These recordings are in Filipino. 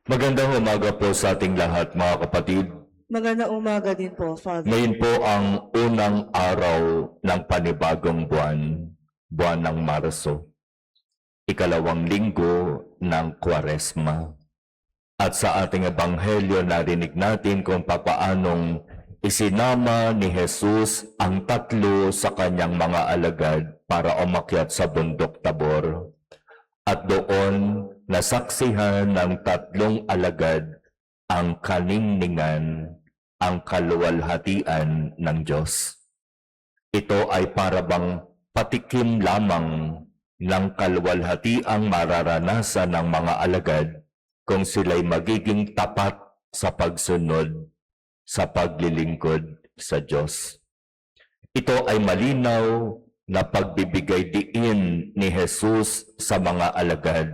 Magandang umaga po sa ating lahat, mga kapatid. Magandang umaga din po, Father. Ngayon po ang unang araw ng panibagong buwan, buwan ng Marso, ikalawang linggo ng Kwaresma. At sa ating ebanghelyo narinig natin kung papaanong isinama ni Jesus ang tatlo sa kanyang mga alagad para umakyat sa bundok Tabor. At doon nasaksihan ng tatlong alagad ang kaningningan, ang kaluwalhatian ng Diyos. Ito ay parabang patikim lamang ng kaluwalhatiang mararanasan ng mga alagad kung sila'y magiging tapat sa pagsunod sa paglilingkod sa Diyos. Ito ay malinaw na pagbibigay diin ni Jesus sa mga alagad.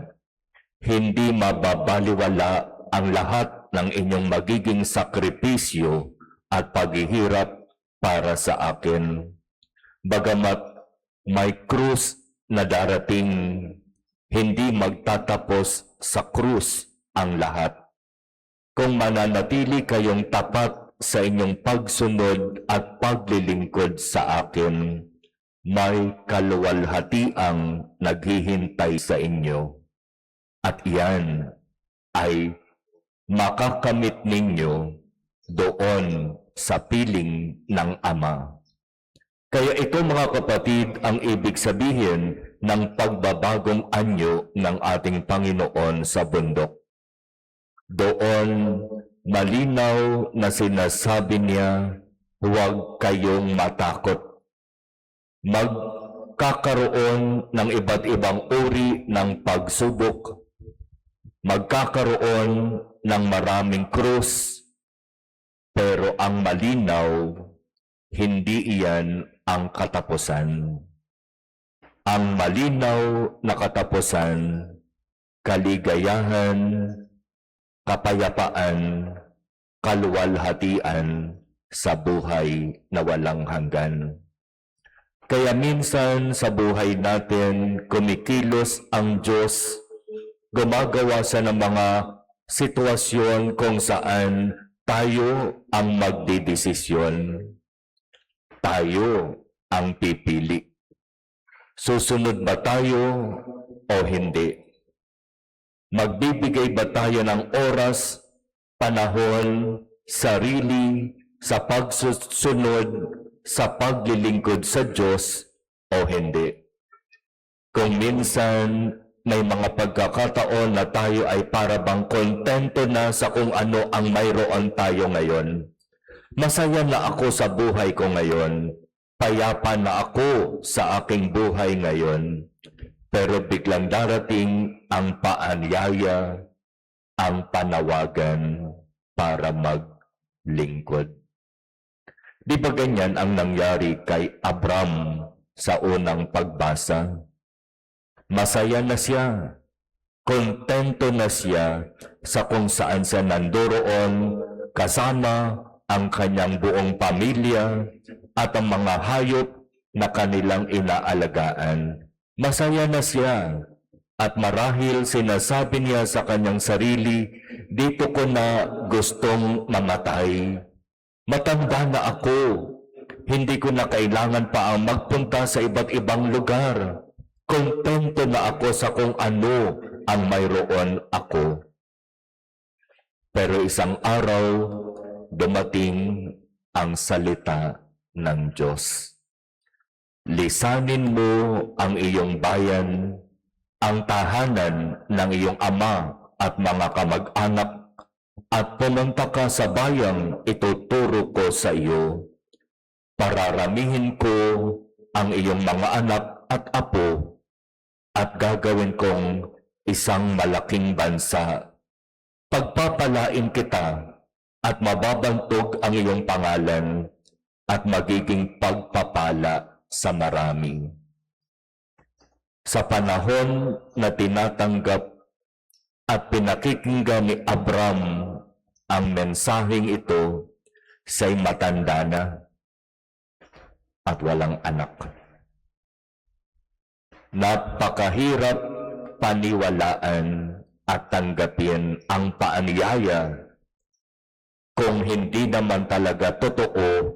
Hindi mababaliwala ang lahat ng inyong magiging sakripisyo at paghihirap para sa akin. Bagamat may krus na darating, hindi magtatapos sa krus ang lahat. Kung mananatili kayong tapat sa inyong pagsunod at paglilingkod sa akin, may kaluwalhatiang naghihintay sa inyo. At iyan ay makakamit ninyo doon sa piling ng Ama. Kaya ito, mga kapatid, ang ibig sabihin ng pagbabagong anyo ng ating Panginoon sa bundok. Doon malinaw na sinasabi niya, huwag kayong matakot. Magkakaroon ng iba't ibang uri ng pagsubok, magkakaroon ng maraming krus, pero ang malinaw, hindi iyan ang katapusan. Ang malinaw na katapusan, kaligayahan, kapayapaan, kaluwalhatian sa buhay na walang hanggan. Kaya minsan sa buhay natin, kumikilos ang Diyos, gumagawa siya ng mga sitwasyon kung saan tayo ang magdidesisyon. Tayo ang pipili. Susunod ba tayo o hindi? Magbibigay ba tayo ng oras, panahon, sarili sa pagsusunod sa paglilingkod sa Diyos o hindi? Kung minsan may mga pagkakataon na tayo ay parabang kontento na sa kung ano ang mayroon tayo ngayon. Masaya na ako sa buhay ko ngayon. Payapa na ako sa aking buhay ngayon. Pero biglang darating ang paanyaya, ang panawagan para maglingkod. Di ba ganyan ang nangyari kay Abram sa unang pagbasa? Masaya na siya, kontento na siya sa kung saan siya nandoroon kasama ang kanyang buong pamilya at ang mga hayop na kanilang inaalagaan. Masaya na siya at marahil sinasabi niya sa kanyang sarili, dito ko na gustong mamatay. Matanda na ako, hindi ko na kailangan pa ang magpunta sa iba't ibang lugar. Kontento na ako sa kung ano ang mayroon ako. Pero isang araw, dumating ang salita ng Diyos. Lisanin mo ang iyong bayan, ang tahanan ng iyong ama at mga kamag-anak, at pumunta ka sa bayang ituturo ko sa iyo. Pararamihin ko ang iyong mga anak at apo, at gagawin kong isang malaking bansa. Pagpapalain kita at mababantog ang iyong pangalan at magiging pagpapala sa marami. Sa panahon na tinatanggap at pinakikinggan ni Abram ang mensaheng ito, siya'y matanda na at walang anak. Napakahirap paniwalaan at tanggapin ang paanyaya kung hindi naman talaga totoo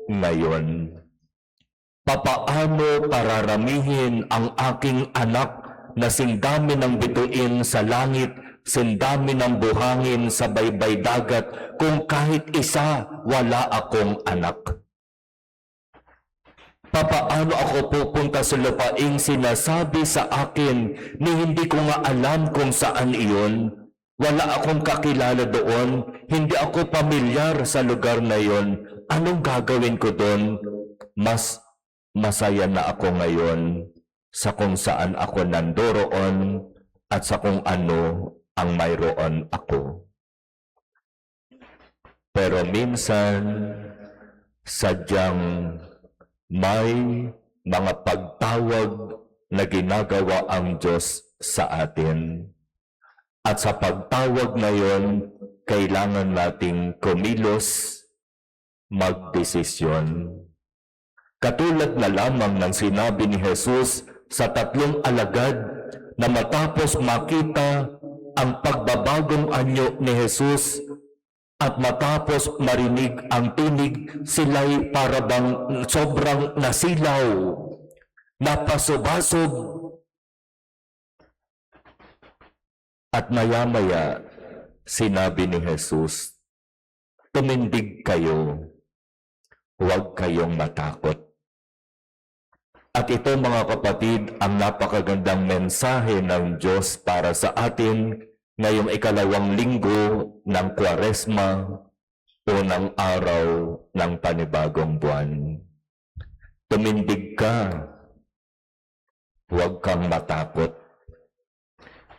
ngayon? Papaano pararamihin ang aking anak na sindami ng bituin sa langit, sindami ng buhangin sa baybay dagat, kung kahit isa wala akong anak? Papaano ako pupunta sa lupaing sinasabi sa akin ni hindi ko nga alam kung saan iyon? Wala akong kakilala doon, hindi ako pamilyar sa lugar na iyon. Anong gagawin ko doon? Mas masaya na ako ngayon sa kung saan ako nandoroon at sa kung ano ang mayroon ako. Pero minsan, sadyang may mga pagtawag na ginagawa ang Diyos sa atin. At sa pagtawag na yon, kailangan nating kumilos, magdesisyon. Katulad na lamang ng sinabi ni Jesus sa 3 alagad na matapos makita ang pagbabagong anyo ni Jesus at matapos marinig ang tinig, sila'y parabang sobrang nasilaw, napasubasob. At maya-maya, sinabi ni Jesus, tumindig kayo, huwag kayong matakot. At ito mga kapatid, ang napakagandang mensahe ng Diyos para sa atin ngayong 2nd linggo ng Kwaresma, unang araw ng panibagong buwan. Tumindig ka, huwag kang matakot.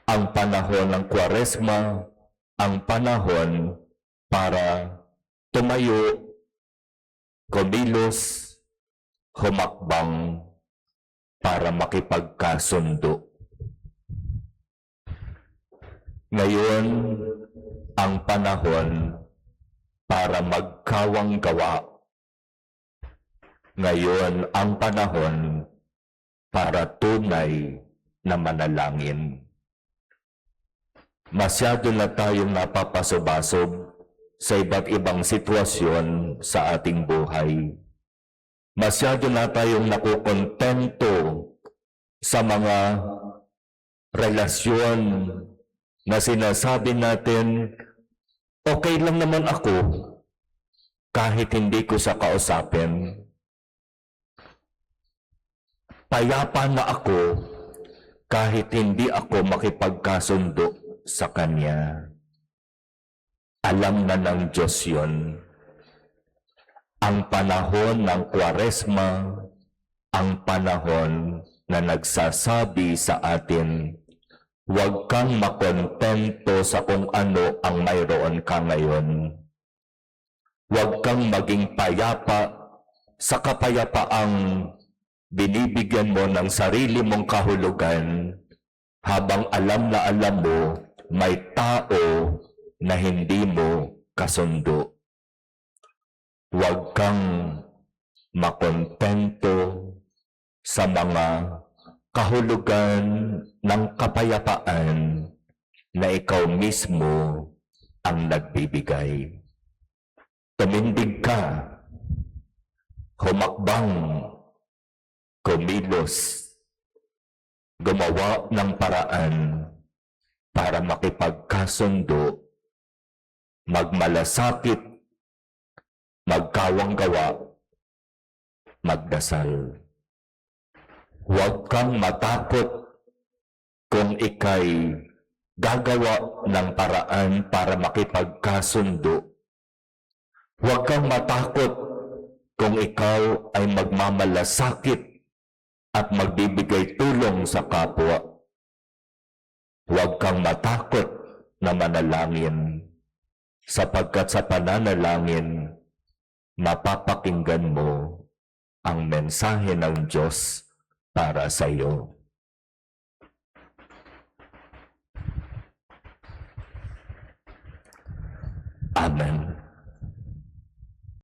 Ang panahon ng Kwaresma, ang panahon para tumayo, kumilos, humakbang para makipagkasundo. Ngayon, ang panahon para magkawang gawa. Ngayon, ang panahon para tunay na manalangin. Masyado na tayong napapasobasob sa iba't ibang sitwasyon sa ating buhay. Masyado na tayong nakukontento sa mga relasyon na sinasabi natin, okay lang naman ako kahit hindi ko siya kausapin. Payapa na ako kahit hindi ako makipagkasundo sa Kanya. Alam na ng Diyos yun. Ang panahon ng Kwaresma, ang panahon na nagsasabi sa atin, huwag kang makontento sa kung ano ang mayroon ka ngayon. Huwag kang maging payapa sa kapayapaang binibigyan mo ng sarili mong kahulugan habang alam na alam mo may tao na hindi mo kasundo. Huwag kang makontento sa mga kahulugan ng kapayapaan na ikaw mismo ang nagbibigay. Tumindig ka, humakbang, kumilos, gumawa ng paraan para makipagkasundo, magmalasakit, magkawang gawa, magdasal. Huwag kang matakot kung ika'y gagawa ng paraan para makipagkasundo. Huwag kang matakot kung ikaw ay magmamalasakit at magbibigay tulong sa kapwa. Huwag kang matakot na manalangin, sapagkat sa pananalangin, mapapakinggan mo ang mensahe ng Diyos para sa iyo.